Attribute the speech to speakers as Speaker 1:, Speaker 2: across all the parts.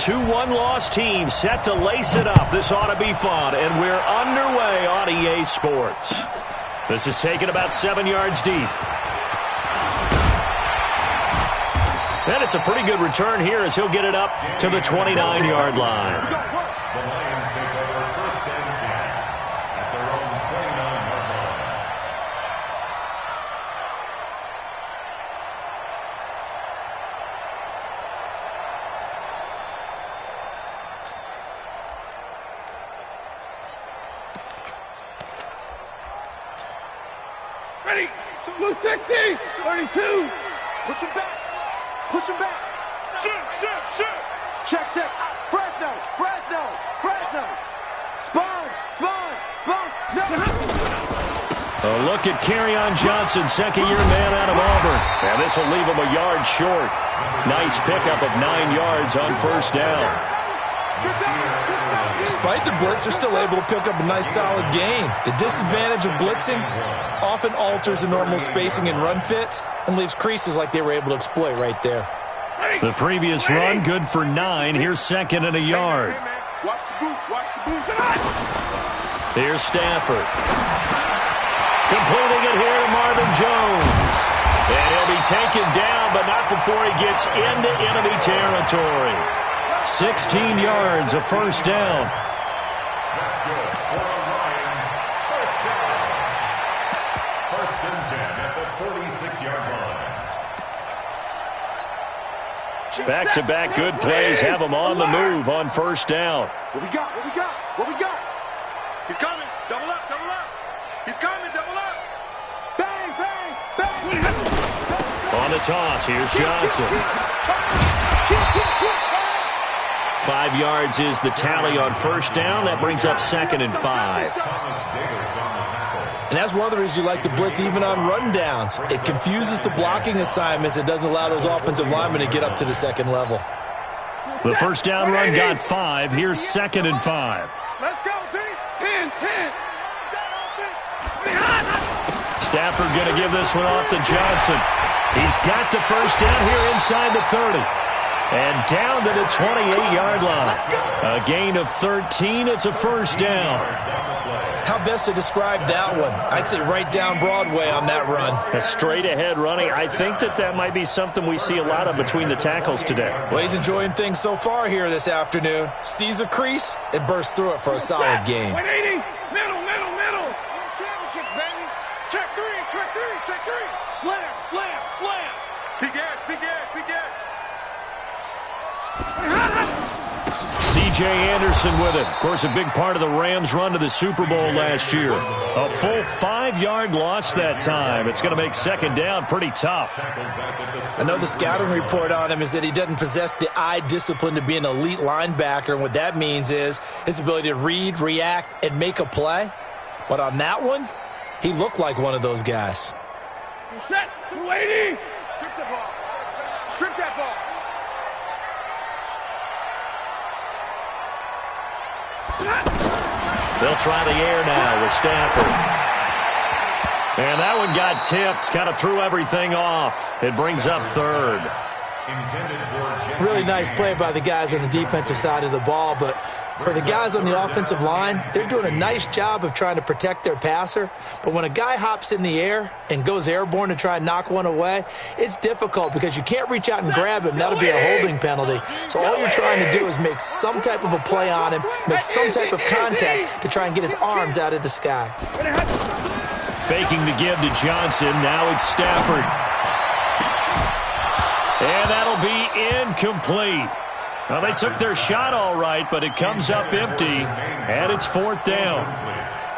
Speaker 1: two one-loss teams set to lace it up. This ought to be fun, and we're underway on EA Sports. This is taken about 7 yards deep. And it's a pretty good return here as he'll get it up to the 29-yard line.
Speaker 2: The Lions take over 1st and 10 at their own 29-yard line.
Speaker 3: Ready? Blue 60, 32.
Speaker 4: Push him back. Push him back.
Speaker 3: Shoot.
Speaker 4: Check. Fresno. Sponge.
Speaker 1: A look at Kerryon Johnson, second-year man out of Auburn. And this will leave him a yard short. Nice pickup of 9 yards on 1st down.
Speaker 5: Despite the blitz, they're still able to pick up a nice, solid gain. The disadvantage of blitzing often alters the normal spacing and run fits and leaves creases like they were able to exploit right there.
Speaker 1: The previous run, good for 9. Here's 2nd and a yard.
Speaker 3: Watch the boot.
Speaker 1: Here's Stafford. Completing it here to Marvin Jones. And he'll be taken down, but not before he gets into enemy territory. 16 yards, a 1st down.
Speaker 2: That's good for the Lions. 1st down. 1st and 10 at the 46-yard line.
Speaker 1: Back-to-back good plays have him on the move on 1st down.
Speaker 4: What we got? He's coming. Double up. He's coming. Double up. Bang.
Speaker 1: On the toss, here's Johnson. 5 yards is the tally on 1st down. That brings up 2nd and 5.
Speaker 5: And that's one of the reasons you like to blitz even on run downs. It confuses the blocking assignments. It doesn't allow those offensive linemen to get up to the 2nd level.
Speaker 1: The 1st down run got 5. Here's 2nd and 5.
Speaker 3: Let's go, team. 10.
Speaker 1: Stafford going to give this one off to Johnson. He's got the 1st down here inside the 30. And down to the 28-yard line. A gain of 13. It's a 1st down.
Speaker 5: How best to describe that one? I'd say right down Broadway on that run.
Speaker 1: A straight-ahead running. I think that might be something we see a lot of between the tackles today.
Speaker 5: Well, he's enjoying things so far here this afternoon. Sees a crease and bursts through it for a solid gain.
Speaker 3: 180. Middle. Championship, baby. Check three. Slam. Big gas.
Speaker 1: C.J. Anderson with it. Of course, a big part of the Rams' run to the Super Bowl last year. A full 5-yard loss that time. It's going to make 2nd down pretty tough.
Speaker 5: I know the scouting report on him is that he doesn't possess the eye discipline to be an elite linebacker, and what that means is his ability to read, react, and make a play. But on that one, he looked like one of those guys.
Speaker 3: Set. 280. Strip that ball.
Speaker 1: They'll try the air now with Stafford. And that one got tipped, kind of threw everything off. It brings up 3rd.
Speaker 5: Really nice play by the guys on the defensive side of the ball, but for the guys on the offensive line, they're doing a nice job of trying to protect their passer. But when a guy hops in the air and goes airborne to try and knock one away, it's difficult because you can't reach out and grab him. That'll be a holding penalty. So all you're trying to do is make some type of a play on him, make some type of contact to try and get his arms out of the sky.
Speaker 1: Faking the give to Johnson. Now it's Stafford. And that'll be incomplete. Well, they took their shot all right, but it comes up empty, and it's 4th down.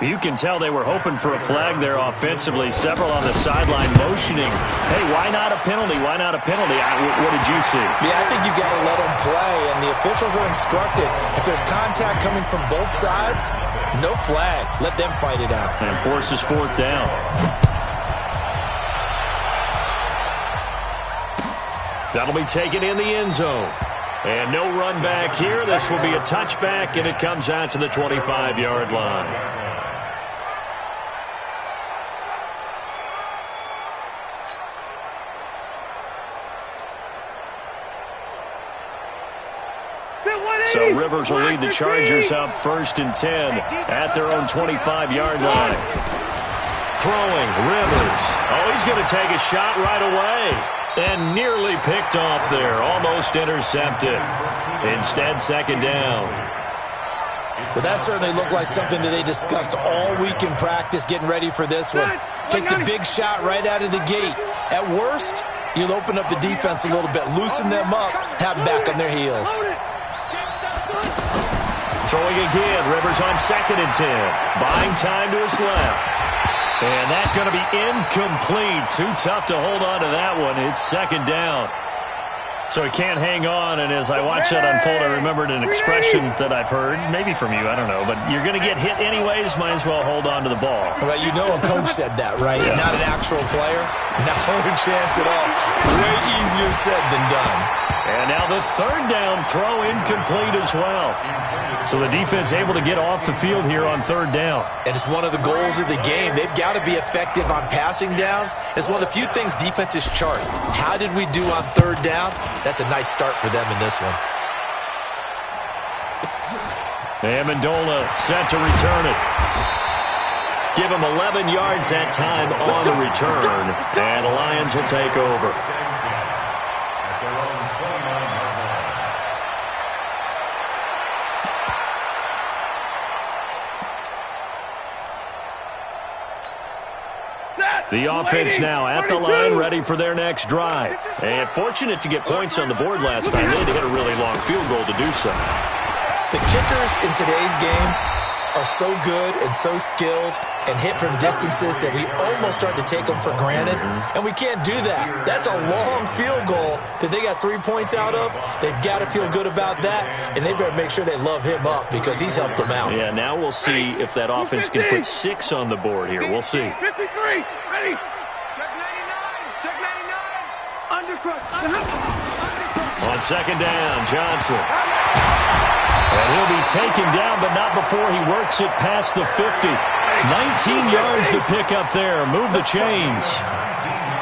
Speaker 1: You can tell they were hoping for a flag there offensively. Several on the sideline motioning. Hey, why not a penalty? Why not a penalty? What did you see?
Speaker 5: Yeah, I think you got to let them play, and the officials are instructed. If there's contact coming from both sides, no flag. Let them fight it out.
Speaker 1: And forces 4th down. That'll be taken in the end zone. And no run back here. This will be a touchback, and it comes out to the 25-yard line. So Rivers will lead the Chargers up 1st and 10 at their own 25-yard line. Throwing, Rivers. Oh, he's going to take a shot right away. And nearly picked off there. Almost intercepted. Instead, 2nd down.
Speaker 5: Well, that certainly looked like something that they discussed all week in practice, getting ready for this one. Take the big shot right out of the gate. At worst, you'll open up the defense a little bit, loosen them up, have them back on their heels.
Speaker 1: Throwing again, Rivers on 2nd and 10. Buying time to his left. And that's going to be incomplete. Too tough to hold on to that one. It's 2nd down. So he can't hang on, and as I watched that unfold, I remembered an expression that I've heard, maybe from you, I don't know, but you're going to get hit anyways, might as well hold on to the ball.
Speaker 5: Well, you know a coach said that, right? Yeah. Not an actual player. No chance at all. Way easier said than done.
Speaker 1: And now the 3rd down throw incomplete as well. So the defense able to get off the field here on 3rd down.
Speaker 5: And it's one of the goals of the game. They've got to be effective on passing downs. It's one of the few things defenses chart. How did we do on 3rd down? That's a nice start for them in this one.
Speaker 1: Amendola set to return it. Give him 11 yards that time on the return. And the Lions will take over. The offense now at the line, ready for their next drive. And fortunate to get points on the board last time. They had to hit a really long field goal to do so.
Speaker 5: The kickers in today's game are so good and so skilled and hit from distances that we almost start to take them for granted. And we can't do that. That's a long field goal that they got 3 points out of. They've got to feel good about that, and they better make sure they love him up because he's helped them out.
Speaker 1: Yeah, now we'll see if that offense can put 6 on the board here. We'll see.
Speaker 3: 53, ready. Check 99, check 99. Undercross.
Speaker 1: On 2nd down, Johnson. And he'll be taken down, but not before he works it past the 50. 19 yards to pick up there. Move the chains.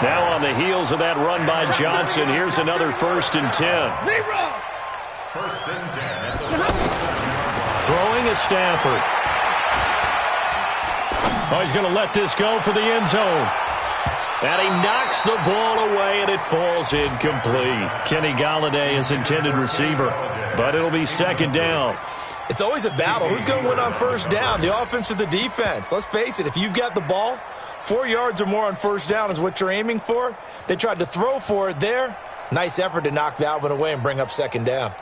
Speaker 1: Now on the heels of that run by Johnson, here's another 1st and 10.
Speaker 2: 1st and 10.
Speaker 1: Throwing at Stafford. Oh, he's going to let this go for the end zone. And he knocks the ball away, and it falls incomplete. Kenny Golladay is intended receiver, but it'll be 2nd down.
Speaker 5: It's always a battle. Who's going to win on 1st down, the offense or the defense? Let's face it, if you've got the ball, 4 yards or more on 1st down is what you're aiming for. They tried to throw for it there. Nice effort to knock that one away and bring up 2nd down.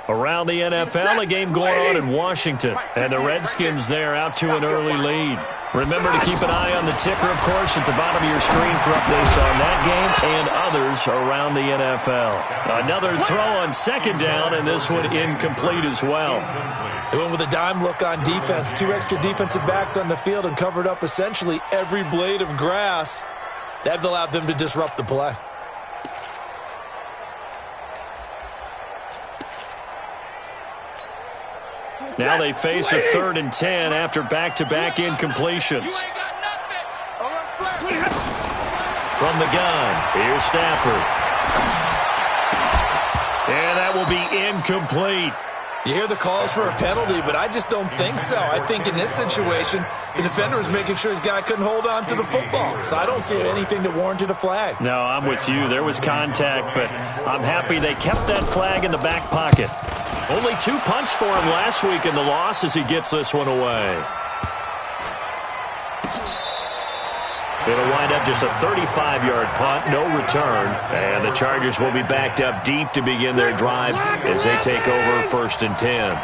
Speaker 1: Around the NFL, a game going on in Washington, and the Redskins there out to an early lead. Remember to keep an eye on the ticker, of course, at the bottom of your screen for updates on that game and others around the NFL. Another throw on 2nd down, and this one incomplete as well.
Speaker 5: They went with a dime look on defense. 2 extra defensive backs on the field and covered up essentially every blade of grass. That allowed them to disrupt the play.
Speaker 1: Now they face a 3rd and 10 after back-to-back incompletions. From the gun, here's Stafford. And that will be incomplete.
Speaker 5: You hear the calls for a penalty, but I just don't think so. I think in this situation, the defender was making sure his guy couldn't hold on to the football. So I don't see anything that warranted a flag.
Speaker 1: No, I'm with you. There was contact, but I'm happy they kept that flag in the back pocket. Only 2 punts for him last week in the loss as he gets this one away. It'll wind up just a 35-yard punt, no return. And the Chargers will be backed up deep to begin their drive as they take over 1st and 10.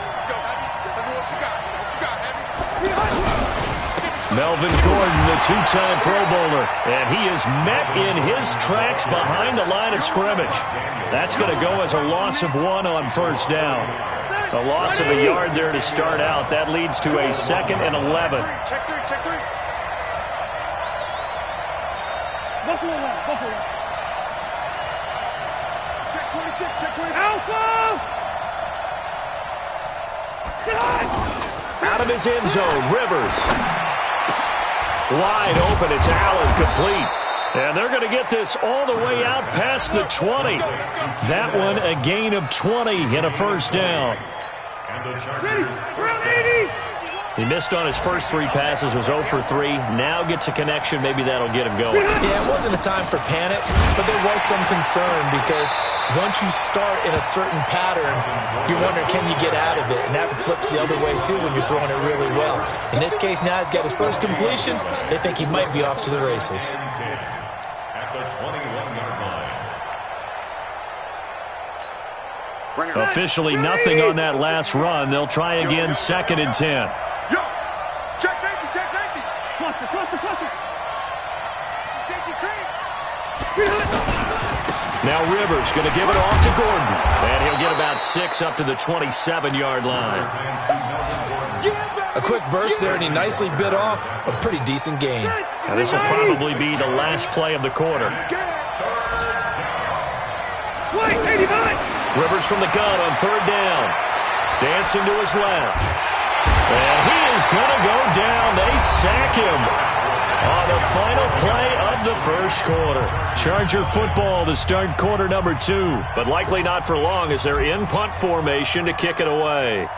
Speaker 1: Melvin Gordon, the 2-time Pro Bowler, and he is met in his tracks behind the line of scrimmage. That's going to go as a loss of 1 on 1st down. A loss of a yard there to start out. That leads to a 2nd and 11.
Speaker 3: Check 3, check 3. Go for it, go for it. Check 26, check 26. Alpha!
Speaker 1: Out of his end zone, Rivers. Wide open, it's Allen, complete. And they're going to get this all the way out past the 20. That one a gain of 20 and a first down. He missed on his first 3 passes, was 0 for 3. Now gets a connection. Maybe that'll get him going.
Speaker 5: Yeah, it wasn't a time for panic, but there was some concern because once you start in a certain pattern, you're wondering, can you get out of it? And that flips the other way, too, when you're throwing it really well. In this case, now he's got his first completion. They think he might be off to the races.
Speaker 2: At the 21-yard line.
Speaker 1: Officially nothing on that last run. They'll try again, 2nd and 10.
Speaker 4: Yo! Check safety, check safety!
Speaker 3: Cluster.
Speaker 4: Safety creep!
Speaker 1: Now Rivers going to give it off to Gordon. And he'll get about 6 up to the 27-yard line.
Speaker 5: A quick burst there, and he nicely bit off a pretty decent gain.
Speaker 1: Now this will probably be the last play of the quarter.
Speaker 3: Wait, 89.
Speaker 1: Rivers from the gun on 3rd down. Dancing to his left. And he is going to go down. They sack him on the final play of the first quarter. Charger football to start quarter number 2. But likely not for long as they're in punt formation to kick it away.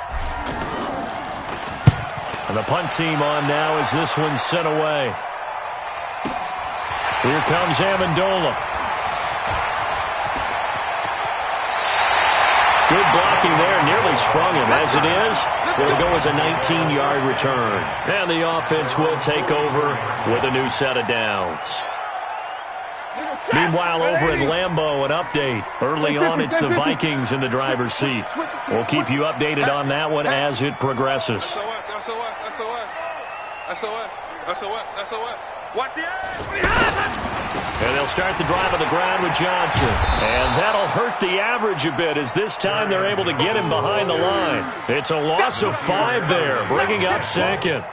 Speaker 1: And the punt team on now as this one's sent away. Here comes Amendola. Good blocking there, nearly sprung him. As it is, it'll go as a 19-yard return. And the offense will take over with a new set of downs. Meanwhile, over at Lambeau, an update. Early on, it's the Vikings in the driver's seat. We'll keep you updated on that one as it progresses.
Speaker 4: SOS. Watch the edge!
Speaker 1: And they'll start the drive on the ground with Johnson. And that'll hurt the average a bit as this time they're able to get him behind the line. It's a loss of 5 there, bringing up 2nd.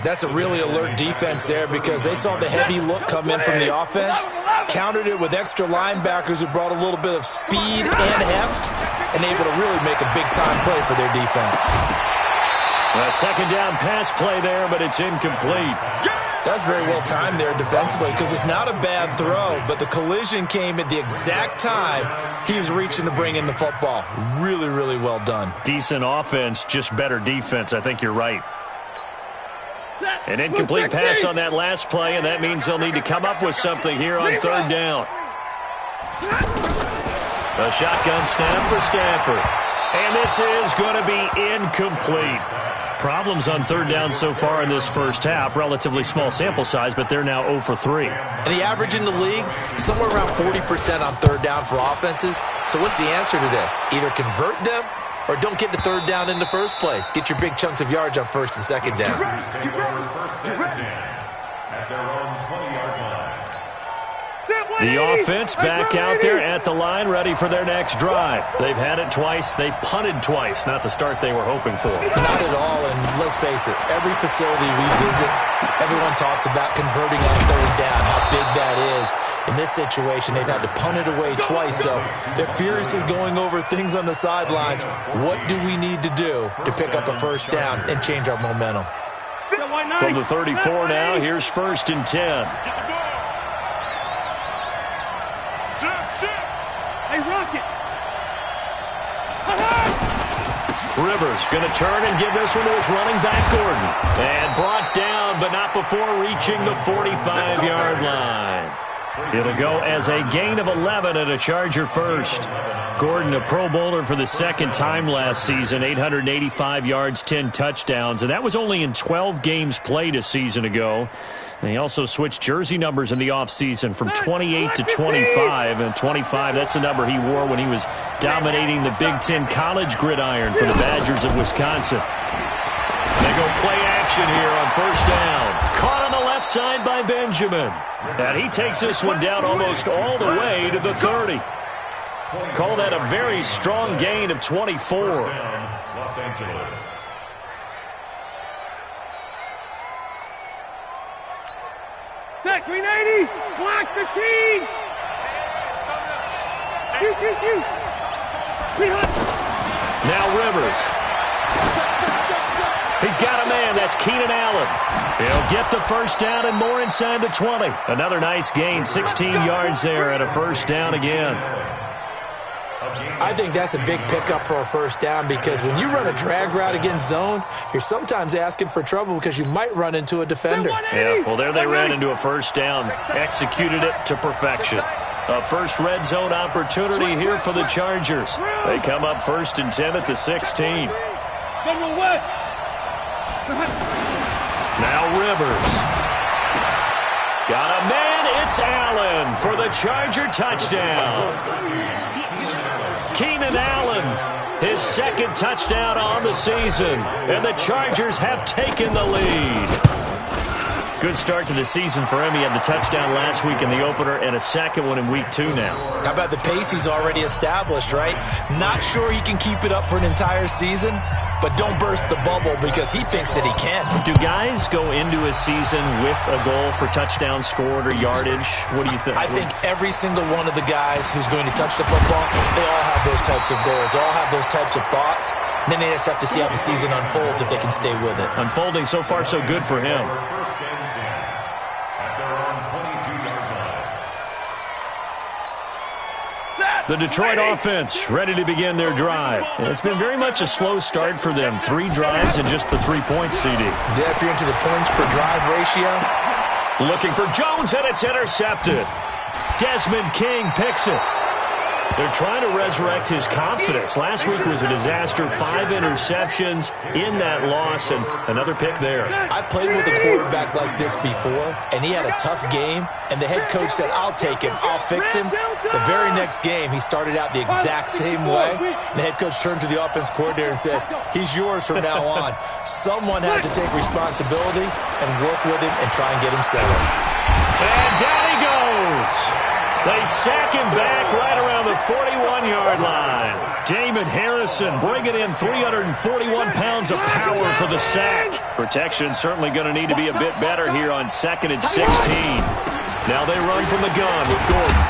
Speaker 5: That's a really alert defense there because they saw the heavy look come in from the offense, countered it with extra linebackers who brought a little bit of speed and heft, and able to really make a big-time play for their defense.
Speaker 1: A 2nd down pass play there, but it's incomplete.
Speaker 5: That's very well timed there defensively because it's not a bad throw, but the collision came at the exact time he was reaching to bring in the football. Really, really well done.
Speaker 1: Decent offense, just better defense. I think you're right. An incomplete pass on that last play, and that means they'll need to come up with something here on 3rd down. A shotgun snap for Stafford. And this is going to be incomplete. Problems on 3rd down so far in this first half. Relatively small sample size, but they're now 0 for 3.
Speaker 5: And the average in the league, somewhere around 40% on 3rd down for offenses. So what's the answer to this? Either convert them or don't get to 3rd down in the first place. Get your big chunks of yards on 1st and 2nd down.
Speaker 2: At their own 20-yard line.
Speaker 1: The offense back out there at the line, ready for their next drive. They've had it twice. They've punted twice. Not the start they were hoping for.
Speaker 5: Not at all, and let's face it, every facility we visit, everyone talks about converting on 3rd down, how big that is. In this situation, they've had to punt it away twice, so they're furiously going over things on the sidelines. What do we need to do to pick up a 1st down and change our momentum?
Speaker 1: From the 34 now, here's 1st and 10.
Speaker 3: Hey, Rocket.
Speaker 1: Rivers going to turn and give this one to his running back, Gordon. And brought down, but not before reaching the 45-yard line. It'll go as a gain of 11 and a Charger first. Gordon, a Pro Bowler for the 2nd time last season, 885 yards, 10 touchdowns, and that was only in 12 games played a season ago. And he also switched jersey numbers in the offseason from 28 to 25, and 25, that's the number he wore when he was dominating the Big Ten college gridiron for the Badgers of Wisconsin. They go play action here on 1st down. Caught on the left side by Benjamin. And he takes this one down almost all the way to the 30. Call that a very strong gain of 24.
Speaker 2: Los Angeles.
Speaker 3: Set, 390. Block 15. Now
Speaker 1: Rivers. He's got a man. That's Keenan Allen. He'll get the first down and more inside the 20. Another nice gain, 16 yards there and a first down again.
Speaker 5: I think that's a big pickup for a first down because when you run a drag route against zone, you're sometimes asking for trouble because you might run into a defender.
Speaker 1: Yeah, well, there they ran into a first down. Executed it to perfection. A first red zone opportunity here for the Chargers. They come up 1st and 10 at the 16. Now Rivers. Got a man. It's Allen for the Charger touchdown. Keenan Allen, his second touchdown on the season, and the Chargers have taken the lead. Good start to the season for him. He had the touchdown last week in the opener and a second one in week 2 now.
Speaker 5: How about the pace he's already established, right? Not sure he can keep it up for an entire season, but don't burst the bubble because he thinks that he can.
Speaker 1: Do guys go into a season with a goal for touchdown scored or yardage? What do you think?
Speaker 5: I think every single one of the guys who's going to touch the football, they all have those types of goals. They all have those types of thoughts. And then they just have to see how the season unfolds if they can stay with it.
Speaker 1: Unfolding so far so good for him. The Detroit offense ready to begin their drive. It's been very much a slow start for them. 3 drives and just the 3 points, CD.
Speaker 5: Yeah, if you're into the points per drive ratio.
Speaker 1: Looking for Jones, and it's intercepted. Desmond King picks it. They're trying to resurrect his confidence. Last week was a disaster. 5 interceptions in that loss, and another pick there.
Speaker 5: I played with a quarterback like this before, and he had a tough game, and the head coach said, I'll take him, I'll fix him. The very next game, he started out the exact same way, and the head coach turned to the offense coordinator and said, he's yours from now on. Someone has to take responsibility and work with him and try and get him settled.
Speaker 1: And down he goes. They sack him back right around the 41-yard line. Damon Harrison bringing in 341 pounds of power for the sack. Protection certainly going to need to be a bit better here on 2nd and 16. Now they run from the gun with Gordon.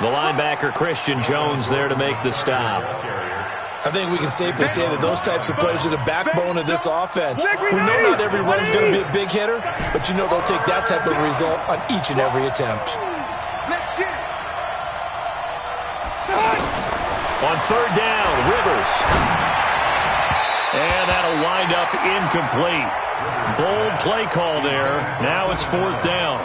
Speaker 1: The linebacker Christian Jones there to make the stop.
Speaker 5: I think we can safely say that those types of plays are the backbone of this offense. We know not every run's going to be a big hitter, but you know they'll take that type of result on each and every attempt.
Speaker 1: On 3rd down, Rivers. And that'll wind up incomplete. Bold play call there. Now it's 4th down.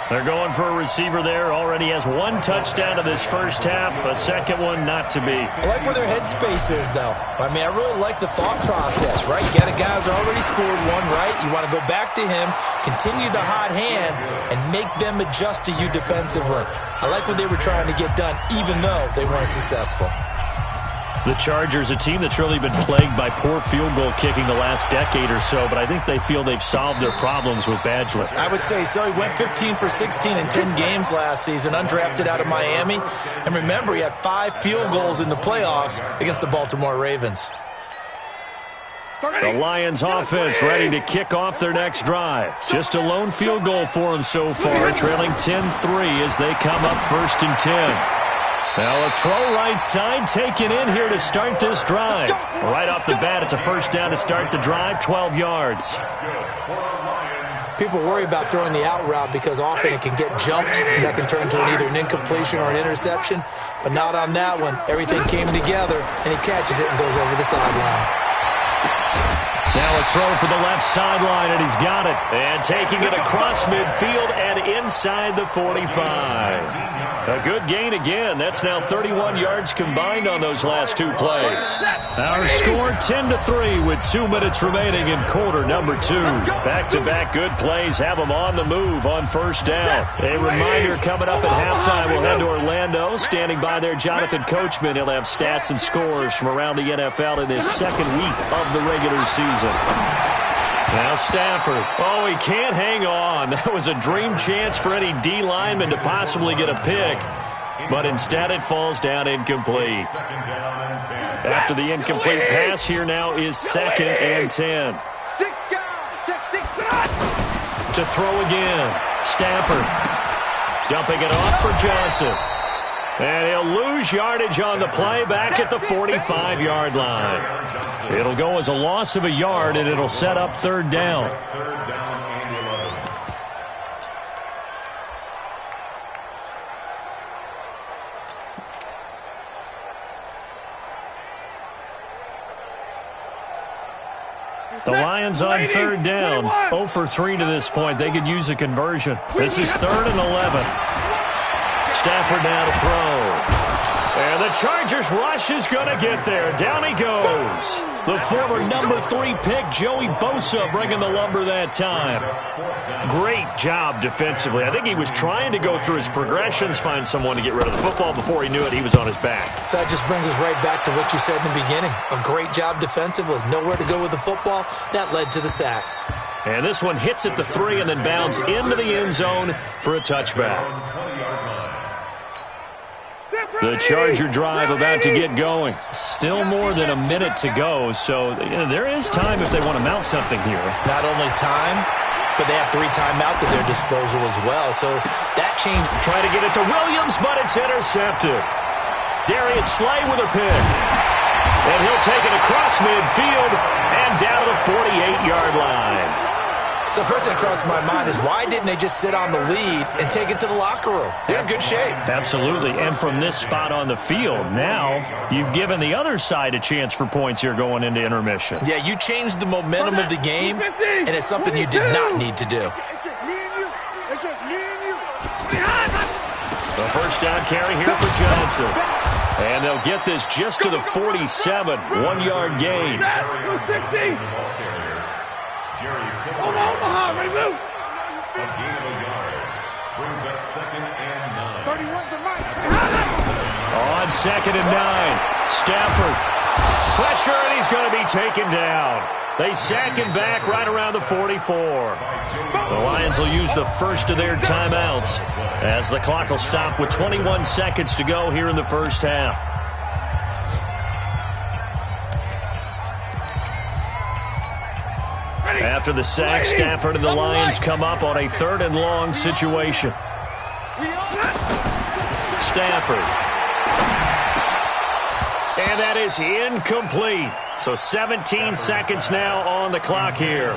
Speaker 1: They're going for a receiver there. Already has 1 touchdown in this first half. A second one not to be.
Speaker 5: I like where their headspace is, though. I mean, I really like the thought process, right? You got a guy who's already scored 1, right? You want to go back to him, continue the hot hand, and make them adjust to you defensively. I like what they were trying to get done, even though they weren't successful.
Speaker 1: The Chargers, a team that's really been plagued by poor field goal kicking the last decade or so, but I think they feel they've solved their problems with Badgley.
Speaker 5: I would say so. He went 15 for 16 in 10 games last season, undrafted out of Miami. And remember, he had 5 field goals in the playoffs against the Baltimore Ravens.
Speaker 1: The Lions offense ready to kick off their next drive. Just a lone field goal for them so far, trailing 10-3 as they come up 1st and 10. Now a throw right side taken in here to start this drive. Right off the bat, it's a first down to start the drive, 12 yards.
Speaker 5: People worry about throwing the out route because often it can get jumped, and that can turn into either an incompletion or an interception. But not on that one. Everything came together, and he catches it and goes over the sideline.
Speaker 1: Now a throw for the left sideline, and he's got it. And taking it across midfield and inside the 45. A good gain again. That's now 31 yards combined on those last 2 plays. Our score 10-3 with 2 minutes remaining in quarter number 2. Back-to-back good plays have them on the move on first down. A reminder coming up at halftime, we'll head to Orlando. Standing by there, Jonathan Coachman. He'll have stats and scores from around the NFL in this second week of the regular season. Now Stafford. Oh, he can't hang on. That was a dream chance for any D lineman to possibly get a pick. But instead it falls down incomplete. After the incomplete pass, here now is 2nd and 10. To throw again. Stafford. Dumping it off for Johnson. And he'll lose yardage on the play back at the 45-yard line. It'll go as a loss of a yard, and it'll set up third down. The Lions on third down. 0 for 3 to this point. They could use a conversion. This is 3rd and 11. Stafford now to throw. And the Chargers rush is going to get there. Down he goes. The former number 3 pick, Joey Bosa, bringing the lumber that time. Great job defensively. I think he was trying to go through his progressions, find someone to get rid of the football. Before he knew it, he was on his back.
Speaker 5: So that just brings us right back to what you said in the beginning. A great job defensively. Nowhere to go with the football. That led to the sack.
Speaker 1: And this one hits at the 3 and then bounds into the end zone for a touchback. The Charger drive about to get going. Still more than a minute to go, so there is time if they want to mount something here.
Speaker 5: Not only time, but they have 3 timeouts at their disposal as well. So that change.
Speaker 1: Trying to get it to Williams, but it's intercepted. Darius Slay with a pick. And he'll take it across midfield and down to the 48-yard line.
Speaker 5: So first thing that crossed my mind is why didn't they just sit on the lead and take it to the locker room? They're in good shape.
Speaker 1: Absolutely. And from this spot on the field, now you've given the other side a chance for points here going into intermission.
Speaker 5: Yeah, you changed the momentum of the game, and it's something you did not need to do.
Speaker 4: It's just me and you. It's just me and you.
Speaker 1: The first down carry here for Johnson. And they'll get this just to the 47. 1-yard gain.
Speaker 3: Omaha, right loose.
Speaker 2: A gain of a yard. Brings up 2nd and 9.
Speaker 4: 31's the mic.
Speaker 1: On 2nd and 9. Stafford. Pressure, and he's going to be taken down. They sack him back right around the 44. The Lions will use the first of their timeouts as the clock will stop with 21 seconds to go here in the first half. After the sack, Stafford and the Lions come up on a 3rd and long situation. Stafford. And that is incomplete. So 17 seconds now on the clock here.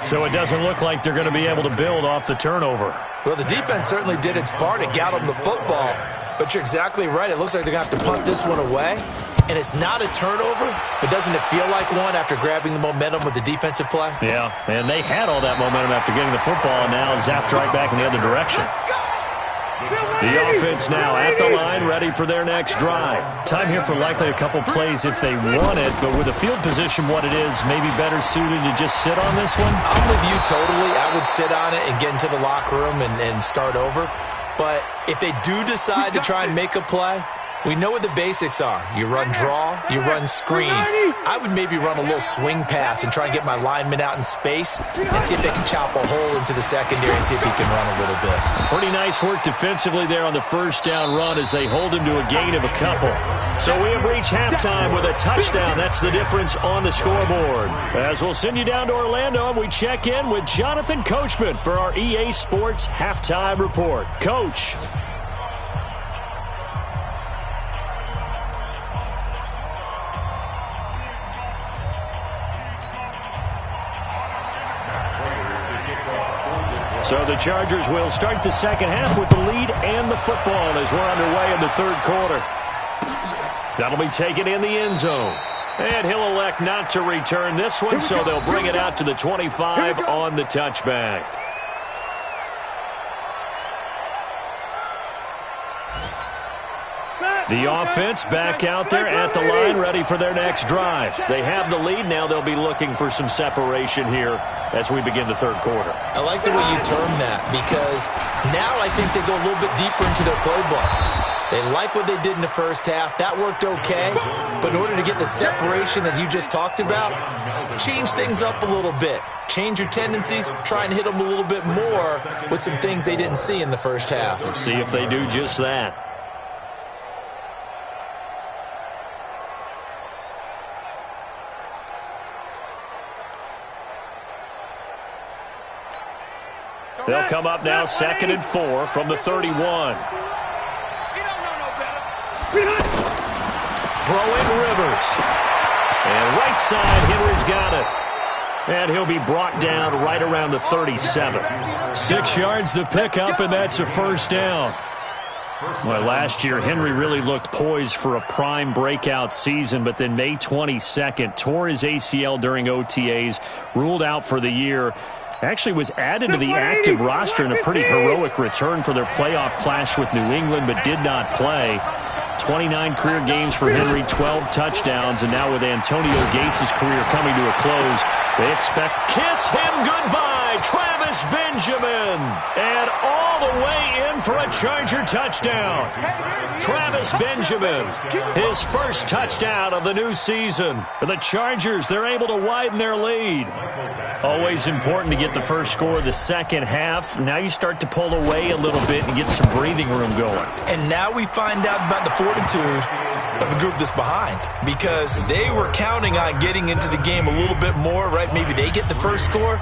Speaker 1: So it doesn't look like they're going to be able to build off the turnover.
Speaker 5: Well, the defense certainly did its part. It got them the football. But you're exactly right. It looks like they're going to have to punt this one away. And it's not a turnover, but doesn't it feel like one after grabbing the momentum with the defensive play?
Speaker 1: Yeah, and they had all that momentum after getting the football, and now zapped right back in the other direction. The offense now at the line, ready for their next drive. Time here for likely a couple plays if they want it, but with the field position what it is, maybe better suited to just sit on this one?
Speaker 5: I'm with you totally. I would sit on it and get into the locker room and start over. But if they do decide to try and make a play, we know what the basics are. You run draw, you run screen. I would maybe run a little swing pass and try and get my lineman out in space and see if they can chop a hole into the secondary and see if he can run a little bit.
Speaker 1: Pretty nice work defensively there on the first down run as they hold him to a gain of a couple. So we have reached halftime with a touchdown. That's the difference on the scoreboard. As we'll send you down to Orlando and we check in with Jonathan Coachman for our EA Sports Halftime Report. Coach. So the Chargers will start the second half with the lead and the football as we're underway in the third quarter. That'll be taken in the end zone. And he'll elect not to return this one, so they'll bring it out to the 25 on the touchback. The offense back out there at the line, ready for their next drive. They have the lead. Now they'll be looking for some separation here as we begin the third quarter.
Speaker 5: I like the way you term that because now I think they go a little bit deeper into their playbook. They like what they did in the first half. That worked okay. But in order to get the separation that you just talked about, change things up a little bit. Change your tendencies. Try and hit them a little bit more with some things they didn't see in the first half.
Speaker 1: Let's see if they do just that.
Speaker 3: They'll come up now,
Speaker 1: 2nd and 4 from the 31.
Speaker 3: We don't know no better.
Speaker 1: Throwing Rivers. And right side, Henry's got it. And he'll be brought down right around the 37. 6 yards the pickup, and that's a first down. Well, last year, Henry really looked poised for a prime breakout season, but then May 22nd, tore his ACL during OTAs, ruled out for the year. Actually was added to the active roster in a pretty heroic return for their playoff clash with New England, but did not play. 29 career games for Henry, 12 touchdowns, and now with Antonio Gates' career coming to a close, they expect kiss him goodbye, Travis Benjamin. And all the way in for a Charger touchdown. Travis Benjamin, his first touchdown of the new season. For the Chargers, they're able to widen their lead. Always important to get the first score of the second half. Now you start to pull away a little bit and get some breathing room going.
Speaker 5: And now we find out about the fortitude of a group that's behind, because they were counting on getting into the game a little bit more, right? Maybe they get the first score.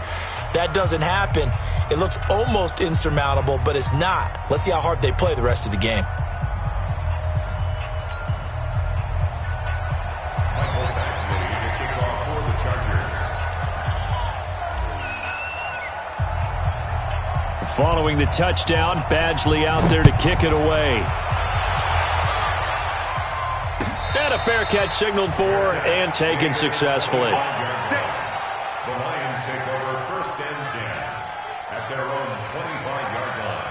Speaker 5: That doesn't happen. It looks almost insurmountable, but it's not. Let's see how hard they play the rest of the game.
Speaker 1: Following the touchdown, Badgley out there to kick it away. And a fair catch signaled for and taken successfully.
Speaker 2: The Lions take over 1st and 10 at their own 25-yard line.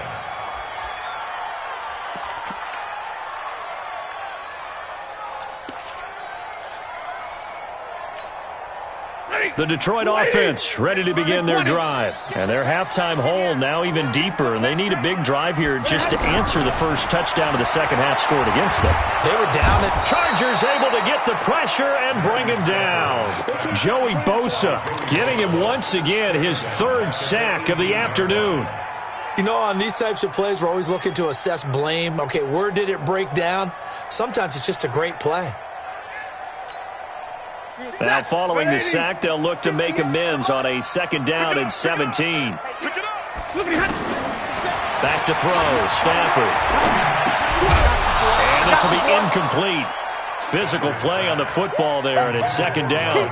Speaker 1: The Detroit offense ready to begin their drive. And their halftime hole now even deeper. And they need a big drive here just to answer the first touchdown of the second half scored against them.
Speaker 5: They were down at
Speaker 1: Chargers able to get the pressure and bring him down. Joey Bosa getting him once again his 3rd sack of the afternoon.
Speaker 5: You know, on these types of plays, we're always looking to assess blame. Okay, where did it break down? Sometimes it's just a great play.
Speaker 1: Now, following the sack, they'll look to make amends on a 2nd down and 17. Back to throw, Stafford. And this will be incomplete. Physical play on the football there, and it's 2nd down.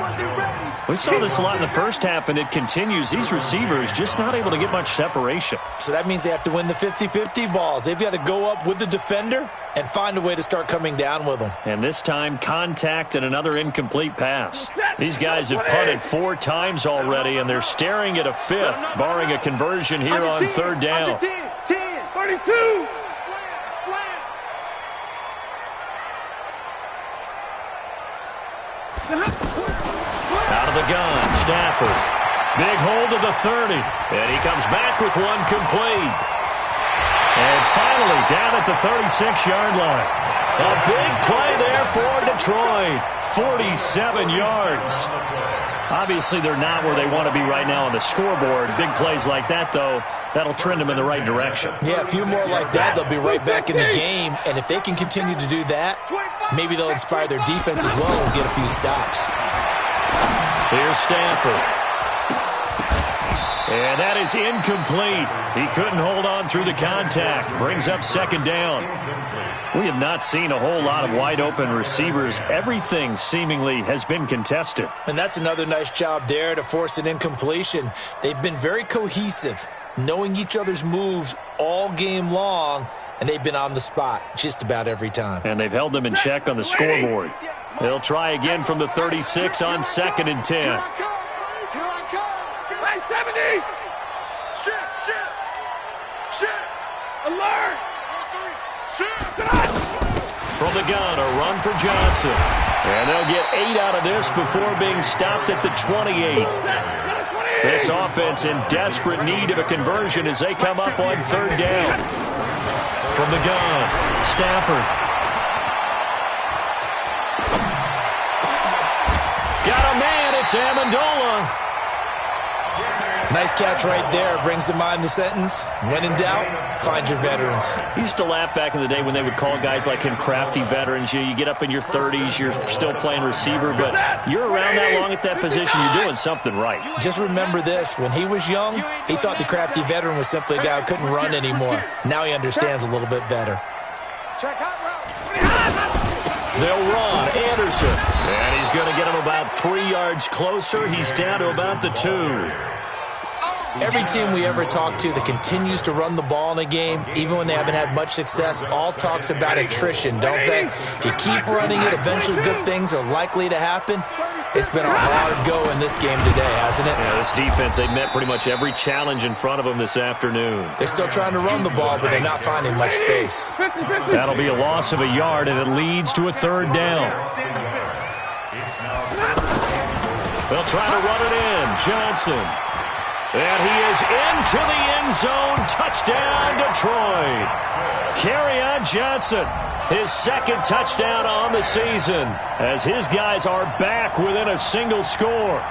Speaker 1: We saw this a lot in the first half, and it continues. These receivers just not able to get much separation.
Speaker 5: So that means they have to win the 50-50 balls. They've got to go up with the defender and find a way to start coming down with them.
Speaker 1: And this time, contact and another incomplete pass. These guys have punted 4 times already, and they're staring at a 5th, barring a conversion here on 3rd down.
Speaker 3: 32.
Speaker 1: Out of the gun, Stafford. Big hold of the 30. And he comes back with one complete. And finally down at the 36-yard line. A big play there for Detroit. 47 yards. Obviously, they're not where they want to be right now on the scoreboard. Big plays like that, though, that'll trend them in the right direction.
Speaker 5: Yeah, a few more like that, they'll be right back in the game. And if they can continue to do that, maybe they'll inspire their defense as well and get a few stops.
Speaker 1: Here's Stafford. And that is incomplete. He couldn't hold on through the contact. Brings up 2nd down. We have not seen a whole lot of wide-open receivers. Everything seemingly has been contested.
Speaker 5: And that's another nice job there to force an incompletion. They've been very cohesive, knowing each other's moves all game long, and they've been on the spot just about every time.
Speaker 1: And they've held them in check on the scoreboard. They'll try again from the 36 on 2nd and 10.
Speaker 3: Hey, 70.
Speaker 4: Shit.
Speaker 3: Alert.
Speaker 1: From the gun, a run for Johnson. And they'll get 8 out of this before being stopped at the 28. This offense in desperate need of a conversion as they come up on 3rd down. From the gun, Stafford. Got a man, it's Amendola.
Speaker 5: Nice catch right there. Brings to mind the sentence, when in doubt, find your veterans.
Speaker 1: I used to laugh back in the day when they would call guys like him crafty veterans. You get up in your 30s, you're still playing receiver, but you're around that long at that position, you're doing something right.
Speaker 5: Just remember this. When he was young, he thought the crafty veteran was simply a guy who couldn't run anymore. Now he understands a little bit better.
Speaker 4: Check out route.
Speaker 1: They'll run. Anderson. And he's going to get him about 3 yards closer. He's down to about the 2.
Speaker 5: Every team we ever talk to that continues to run the ball in a game, even when they haven't had much success, all talks about attrition, don't they? If you keep running it, eventually good things are likely to happen. It's been a hard go in this game today, hasn't it?
Speaker 1: Yeah, this defense, they've met pretty much every challenge in front of them this afternoon.
Speaker 5: They're still trying to run the ball, but they're not finding much space.
Speaker 1: That'll be a loss of a yard, and it leads to a 3rd down. They'll try to run it in. Johnson. And he is into the end zone. Touchdown, Detroit. Kerryon Johnson, his 2nd touchdown on the season, as his guys are back within a single score.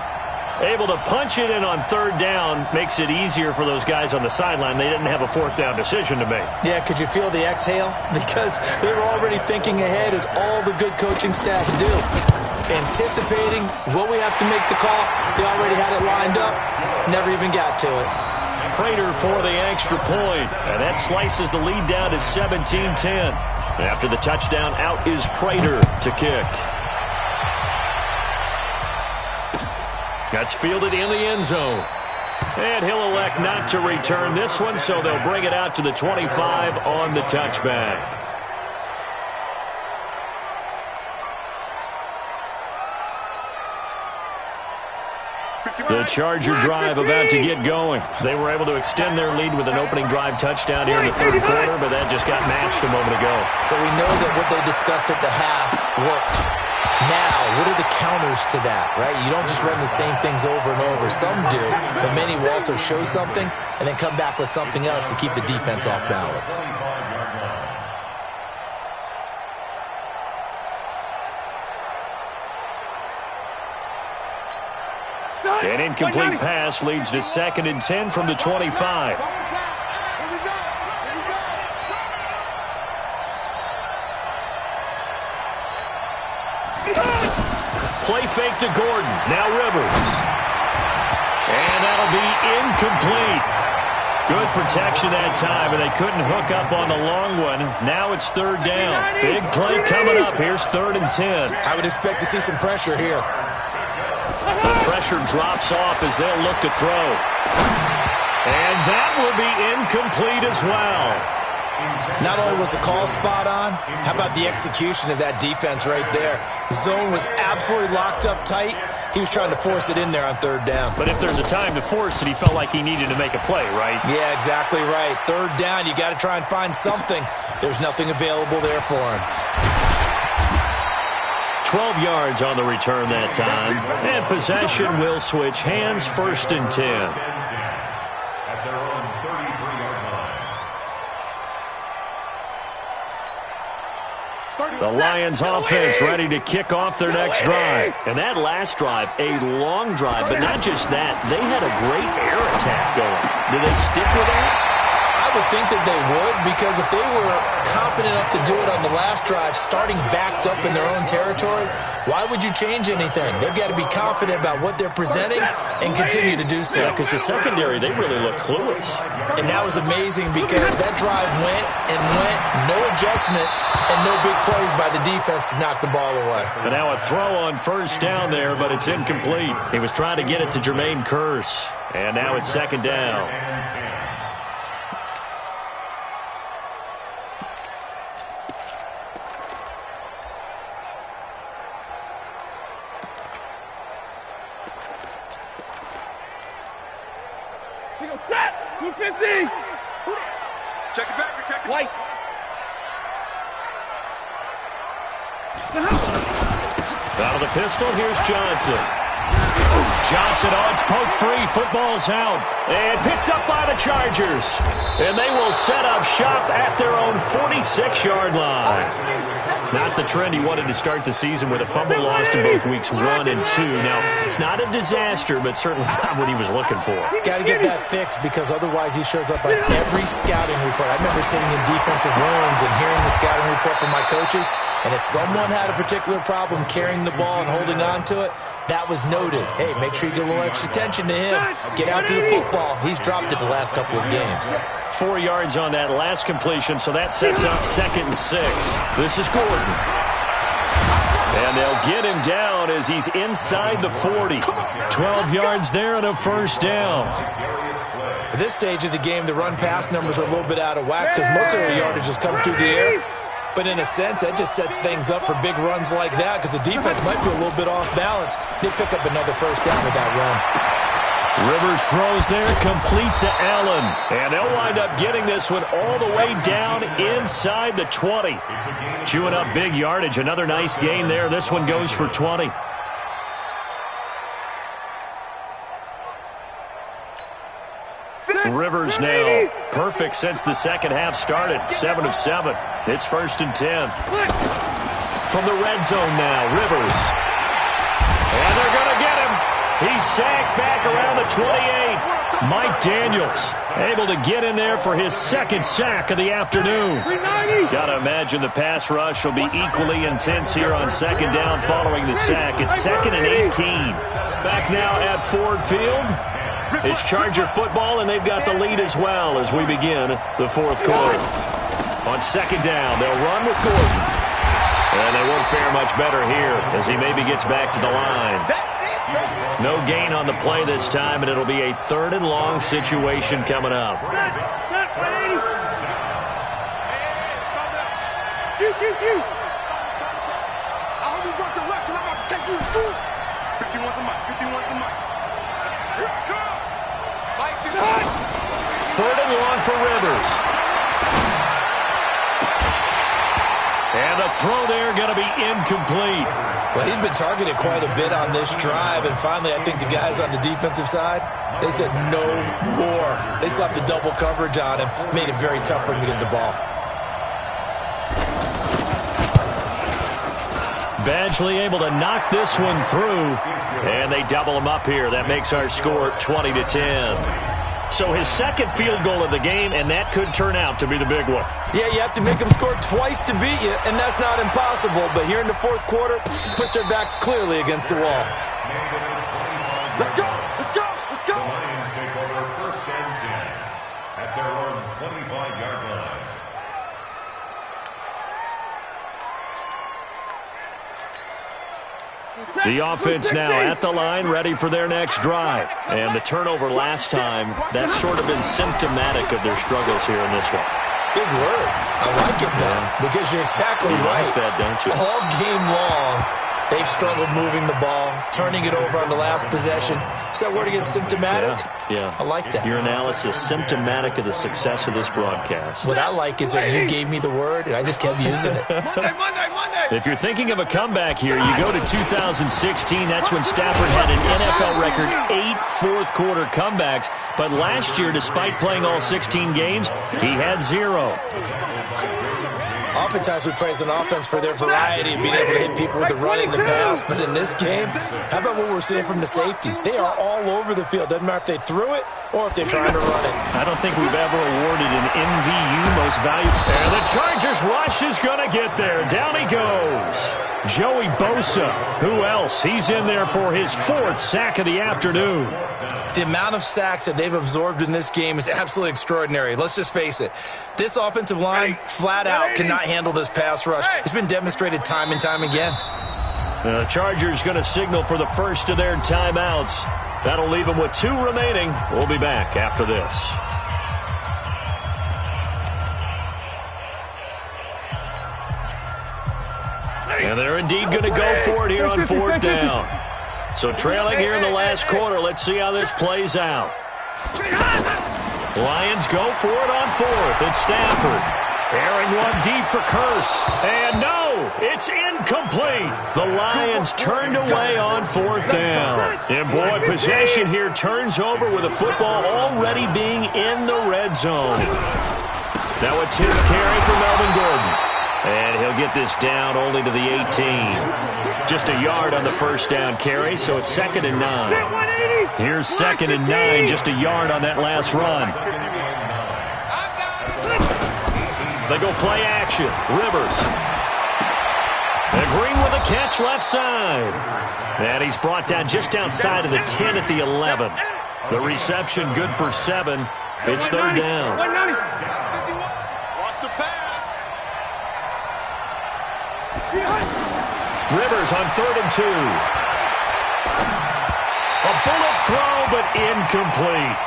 Speaker 1: Able to punch it in on 3rd down makes it easier for those guys on the sideline. They didn't have a 4th down decision to make.
Speaker 5: Yeah, could you feel the exhale? Because they were already thinking ahead, as all the good coaching staffs do. Anticipating what we have to make the call. They already had it lined up. Never even got to it.
Speaker 1: Prater for the extra point. And that slices the lead down to 17-10. After the touchdown, out is Prater to kick. That's fielded in the end zone. And he'll elect not to return this one, so they'll bring it out to the 25 on the touchback. The Charger drive about to get going. They were able to extend their lead with an opening drive touchdown here in the 3rd quarter, but that just got matched a moment ago.
Speaker 5: So we know that what they discussed at the half worked. Now, what are the counters to that, right? You don't just run the same things over and over. Some do, but many will also show something and then come back with something else to keep the defense off balance.
Speaker 1: An incomplete pass leads to 2nd and 10 from the 25. Play fake to Gordon. Now Rivers. And that'll be incomplete. Good protection that time, and they couldn't hook up on the long one. Now it's 3rd down. Big play coming up. Here's 3rd and 10.
Speaker 5: I would expect to see some pressure here.
Speaker 1: The pressure drops off as they'll look to throw. And that will be incomplete as well.
Speaker 5: Not only was the call spot on, how about the execution of that defense right there? The zone was absolutely locked up tight. He was trying to force it in there on 3rd down.
Speaker 1: But if there's a time to force it, he felt like he needed to make a play, right?
Speaker 5: Yeah, exactly right. 3rd down, you got to try and find something. There's nothing available there for him.
Speaker 1: 12 yards on the return that time. And possession will switch hands, 1st and 10.
Speaker 2: At their own 33-yard line.
Speaker 1: The Lions offense ready to kick off their next drive. And that last drive, a long drive, but not just that. They had a great air attack going. Do they stick with that?
Speaker 5: I would think that they would, because if they were competent enough to do it on the last drive, starting backed up in their own territory, why would you change anything? They've got to be confident about what they're presenting and continue to do so.
Speaker 1: Yeah, because the secondary, they really look clueless.
Speaker 5: And that was amazing, because that drive went and went, no adjustments, and no big plays by the defense to knock the ball away.
Speaker 1: And now a throw on 1st down there, but it's incomplete. He was trying to get it to Jermaine Kearse. And now it's 2nd down.
Speaker 3: Set! 250!
Speaker 4: Check it back, protect it.
Speaker 3: White!
Speaker 1: Out of the pistol, here's Johnson. Johnson odds poke free. Football's out. And picked up by the Chargers. And they will set up shop at their own 46-yard line. Not the trend he wanted to start the season, with a fumble lost in both weeks 1 and 2. Now, it's not a disaster, but certainly not what he was looking for.
Speaker 5: Got to get that fixed, because otherwise he shows up on every scouting report. I remember sitting in defensive rooms and hearing the scouting report from my coaches, and if someone had a particular problem carrying the ball and holding on to it, That was noted. Hey, make sure you get a little extra attention to him. Get out to the football. He's dropped it the last couple of games.
Speaker 1: 4 yards on that last completion, so that sets up 2nd and 6. This is Gordon. And they'll get him down as he's inside the 40. 12 yards there and a first down.
Speaker 5: At this stage of the game, the run-pass numbers are a little bit out of whack because most of the yardage is coming through the air. But in a sense, that just sets things up for big runs like that because the defense might be a little bit off balance. They pick up another first down with that run.
Speaker 1: Rivers throws there, complete to Allen. And they'll wind up getting this one all the way down inside the 20. Chewing up big yardage. Another nice gain there. This one goes for 20. Rivers now perfect since the second half started. 7 of 7. It's 1st and 10. From the red zone now, Rivers. And they're going to get him. He's sacked back around the 28. Mike Daniels able to get in there for his 2nd sack of the afternoon. Got to imagine the pass rush will be equally intense here on 2nd down following the sack. It's 2nd and 18. Back now at Ford Field. It's Charger football, and they've got the lead as well as we begin the 4th quarter. On 2nd down, they'll run with Gordon. And they won't fare much better here as he maybe gets back to the line. No gain on the play this time, and it'll be a 3rd and long situation coming up.
Speaker 3: I
Speaker 4: hope you brought your left because I'm about to take you to school. 51 the mic, 51 the mic. Here I come.
Speaker 1: 3rd and long for Rivers. And the throw there going to be incomplete.
Speaker 5: Well, he'd been targeted quite a bit on this drive, and finally I think the guys on the defensive side, they said no more. They slapped the double coverage on him, made it very tough for him to get the ball.
Speaker 1: Badgley able to knock this one through, and they double him up here. That makes our score 20-10. So his 2nd field goal of the game, and that could turn out to be the big one.
Speaker 5: Yeah, you have to make them score twice to beat you, and that's not impossible. But here in the 4th quarter, push their backs clearly against the wall.
Speaker 4: Let's go! Let's go! Let's go!
Speaker 2: The Lions take over 1st and 10 at their own 25-yard line.
Speaker 1: The offense now at the line, ready for their next drive. And the turnover last time, that's sort of been symptomatic of their struggles here in this one.
Speaker 5: Big word. I like it, man, because you're exactly right.
Speaker 1: Like that, don't you?
Speaker 5: All game long, they've struggled moving the ball, turning it over on the last possession. Is that word again, symptomatic?
Speaker 1: Yeah.
Speaker 5: I like that.
Speaker 1: Your analysis, symptomatic of the success of this broadcast.
Speaker 5: What I like is that you gave me the word, and I just kept using it.
Speaker 3: Monday.
Speaker 1: If you're thinking of a comeback here, you go to 2016. That's when Stafford had an NFL record 8 fourth-quarter comebacks. But last year, despite playing all 16 games, he had 0.
Speaker 5: Oftentimes we praise an offense for their variety of being able to hit people with the run and the pass. But in this game, how about what we're seeing from the safeties? They are all over the field. Doesn't matter if they threw it or if they're trying to run it.
Speaker 1: I don't think we've ever awarded an MVU most valuable. And the Chargers rush is going to get there. Down he goes. Joey Bosa. Who else? He's in there for his 4th sack of the afternoon.
Speaker 5: The amount of sacks that they've absorbed in this game is absolutely extraordinary. Let's just face it. This offensive line, flat out, cannot handle this pass rush. It's been demonstrated time and time again.
Speaker 1: The Chargers going to signal for the first of their timeouts. That'll leave them with 2 remaining. We'll be back after this. And they're indeed going to go for it here on 4th down. So trailing here in the last quarter, let's see how this plays out. Lions go for it on 4th. It's Stafford. Airing one deep for Curse. And no, it's incomplete. The Lions turned away on 4th down. And boy, possession here turns over with the football already being in the red zone. Now a tip carry for Melvin Gordon. And he'll get this down only to the 18. Just a yard on the first down carry, so it's 2nd and 9. Here's 2nd and 9, just a yard on that last run. They go play action. Rivers. And Green with a catch left side. And he's brought down just outside of the 10 at the 11. The reception good for 7. It's third down.
Speaker 4: Watch the pass.
Speaker 1: Rivers on 3rd and 2. A bullet throw, but incomplete.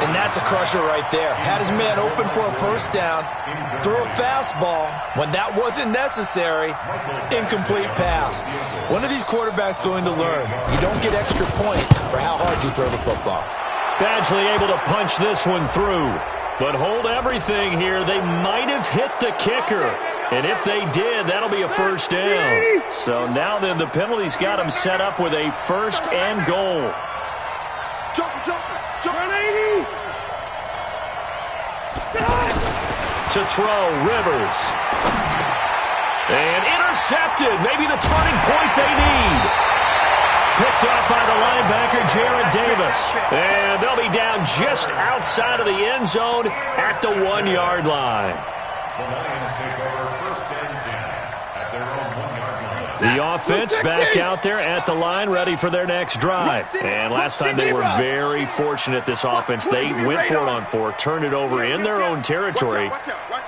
Speaker 5: And that's a crusher right there. Had his man open for a first down, threw a fastball. When that wasn't necessary, incomplete pass. When are these quarterbacks going to learn? You don't get extra points for how hard you throw the football.
Speaker 1: Badgley able to punch this one through. But hold everything here. They might have hit the kicker. And if they did, that'll be a first down. So now then, the penalty's got him set up with a 1st and goal. To throw, Rivers. And intercepted. Maybe the turning point they need. Picked up by the linebacker, Jared Davis. And they'll be down just outside of the end zone at the 1-yard line.
Speaker 2: The Lions take over 1st and 10 at their own 1-yard line.
Speaker 1: The offense back out there at the line, ready for their next drive. And last time they were very fortunate, this offense. They went for it on 4, turned it over in their own territory,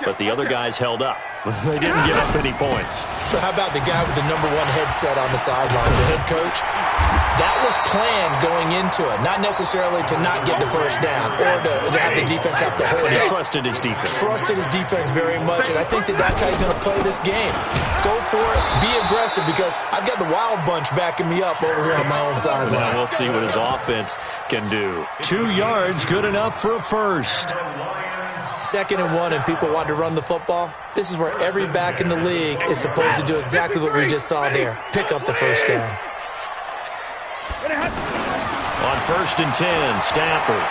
Speaker 1: but the other guys held up. They didn't give up any points.
Speaker 5: So how about the guy with the number 1 headset on the sidelines, the head coach? That was planned going into it, not necessarily to not get the first down or to have the defense have to hold it.
Speaker 1: He trusted his defense.
Speaker 5: Trusted his defense very much, and I think that's how he's going to play this game. Go for it, be aggressive, because I've got the wild bunch backing me up over here on my own sideline.
Speaker 1: Well, we'll see what his offense can do. 2 yards, good enough for a first.
Speaker 5: 2nd and 1, and people want to run the football. This is where every back in the league is supposed to do exactly what we just saw there. Pick up the first down.
Speaker 1: On 1st and 10, Stafford.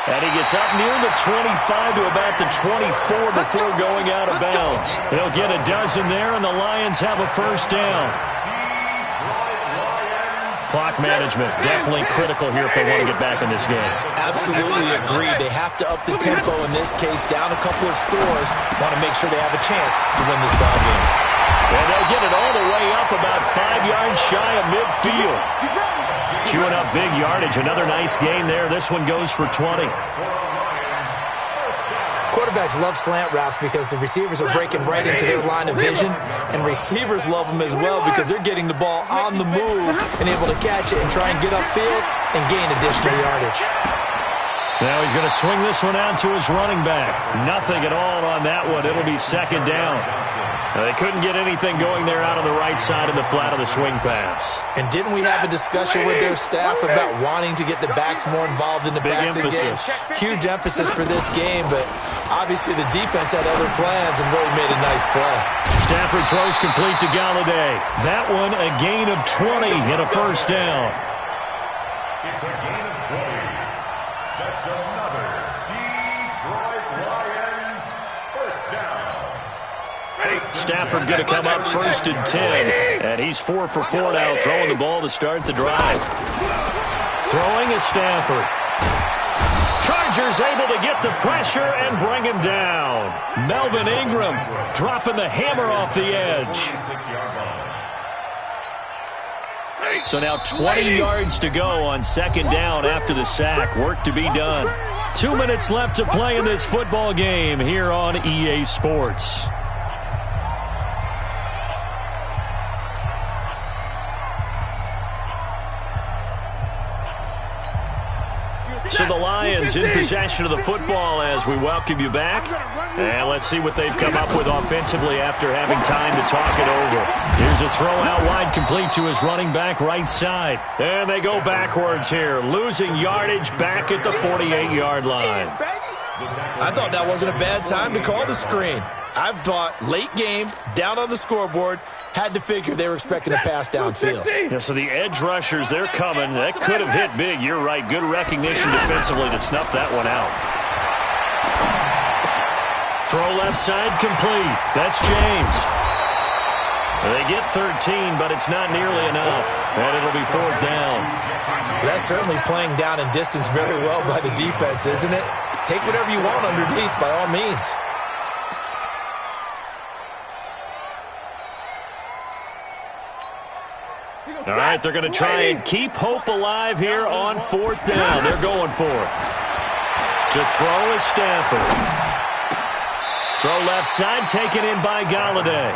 Speaker 1: And he gets up near the 25 to about the 24 before going out of bounds. They'll get a dozen there, and the Lions have a first down. Clock management, definitely critical here if they want to get back in this game.
Speaker 5: Absolutely agree. They have to up the tempo in this case, down a couple of scores. Want to make sure they have a chance to win this ball game.
Speaker 1: And they'll get it all the way up about 5 yards shy of midfield. Chewing up big yardage. Another nice gain there. This one goes for 20.
Speaker 5: Quarterbacks love slant routes because the receivers are breaking right into their line of vision, and receivers love them as well because they're getting the ball on the move and able to catch it and try and get upfield and gain additional yardage.
Speaker 1: Now he's going to swing this one out to his running back. Nothing at all on that one. It'll be 2nd down. Now, they couldn't get anything going there out on the right side of the flat of the swing pass.
Speaker 5: And didn't we have a discussion with their staff about wanting to get the backs more involved in the passing game? Huge emphasis for this game, but obviously the defense had other plans and really made a nice play.
Speaker 1: Stafford throws complete to Galladay. That one a gain of 20 and a first down.
Speaker 2: It's a gain of 20. That's another Detroit Lions first down.
Speaker 1: Stafford going to come up 1st and 10, and he's 4 for 4 now, throwing the ball to start the drive. Throwing is Stafford. Chargers able to get the pressure and bring him down. Melvin Ingram dropping the hammer off the edge. So now 20 yards to go on 2nd down after the sack. Work to be done. 2 minutes left to play in this football game here on EA Sports. So the Lions in possession of the football as we welcome you back. And let's see what they've come up with offensively after having time to talk it over. Here's a throw out wide complete to his running back right side. And they go backwards here, losing yardage back at the 48-yard line.
Speaker 5: I thought that wasn't a bad time to call the screen. I thought late game, down on the scoreboard, had to figure they were expecting a pass downfield.
Speaker 1: Yeah, so the edge rushers, they're coming. That could have hit big. You're right. Good recognition defensively to snuff that one out. Throw left side complete. That's James. They get 13, but it's not nearly enough. And it'll be 4th down.
Speaker 5: That's certainly playing down and distance very well by the defense, isn't it? Take whatever you want underneath by all means.
Speaker 1: All right, they're going to try and keep hope alive here on 4th down. They're going for it. To throw is Stafford. Throw left side taken in by Galladay.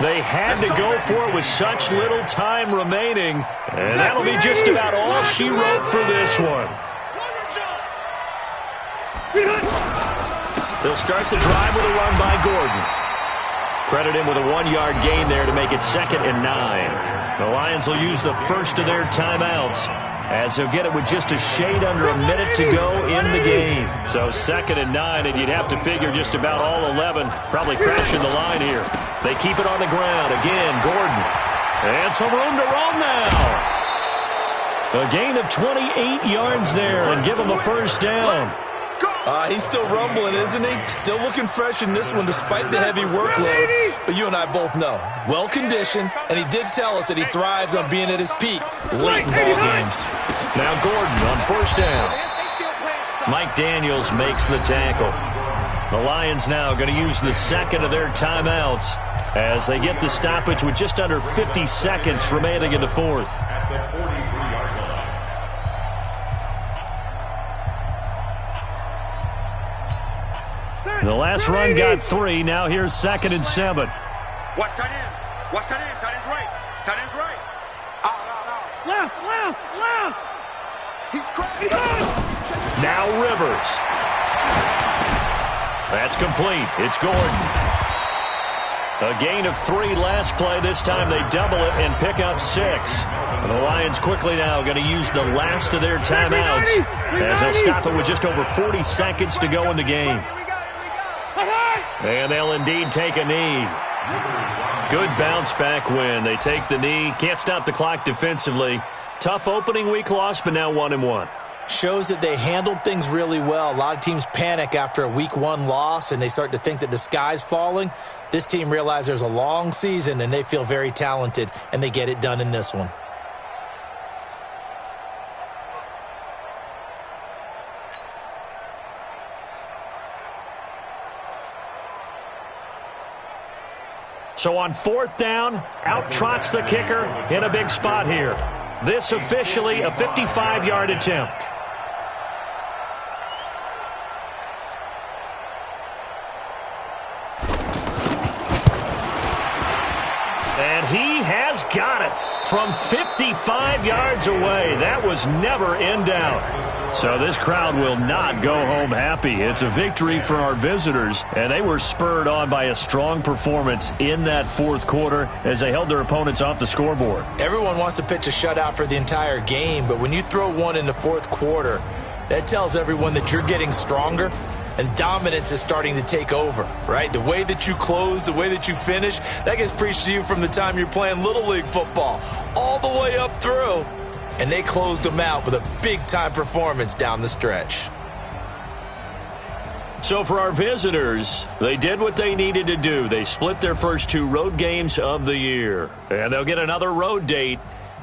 Speaker 1: They had to go for it with such little time remaining, and that'll be just about all she wrote for this one. They'll start the drive with a run by Gordon. Credit him with a 1-yard gain there to make it 2nd and 9. The Lions will use the first of their timeouts as they'll get it with just a shade under a minute to go in the game. So 2nd and 9, and you'd have to figure just about all 11 probably crashing the line here. They keep it on the ground. Again, Gordon. And some room to roam now. A gain of 28 yards there and give him a first down.
Speaker 5: He's still rumbling, isn't he? Still looking fresh in this one despite the heavy workload. But you and I both know, well-conditioned, and he did tell us that he thrives on being at his peak late in ball games.
Speaker 1: Now Gordon on first down. Mike Daniels makes the tackle. The Lions now going to use the second of their timeouts as they get the stoppage with just under 50 seconds remaining in the 4th.
Speaker 2: At the 43-yard line.
Speaker 1: The last run got 3. Now here's 2nd and 7.
Speaker 4: Watch tight end. Watch tight end. Tight end's right. Tight end's right. Out.
Speaker 3: Left.
Speaker 4: He's crazy.
Speaker 1: Now Rivers. That's complete. It's Gordon. A gain of 3 last play. This time they double it and pick up 6. And the Lions quickly now going to use the last of their timeouts as they'll stop it with just over 40 seconds to go in the game. And they'll indeed take a knee. Good bounce-back win. They take the knee. Can't stop the clock defensively. Tough opening week loss, but now 1-1.
Speaker 5: Shows that they handled things really well. A lot of teams panic after a week 1 loss, and they start to think that the sky's falling. This team realizes there's a long season, and they feel very talented, and they get it done in this one.
Speaker 1: So on 4th down, out trots the kicker in a big spot here. This officially a 55-yard attempt. And he has got it from 55 yards away. That was never in doubt. So this crowd will not go home happy. It's a victory for our visitors, and they were spurred on by a strong performance in that 4th quarter as they held their opponents off the scoreboard.
Speaker 5: Everyone wants to pitch a shutout for the entire game, but when you throw one in the 4th quarter, that tells everyone that you're getting stronger and dominance is starting to take over, right? The way that you close, the way that you finish, that gets preached to you from the time you're playing Little League football all the way up through. And they closed them out with a big-time performance down the stretch.
Speaker 1: So for our visitors, they did what they needed to do. They split their first 2 road games of the year. And they'll get another road date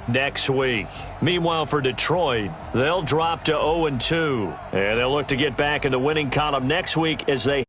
Speaker 1: next week. Meanwhile, for Detroit, they'll drop to 0-2. And they'll look to get back in the winning column next week as they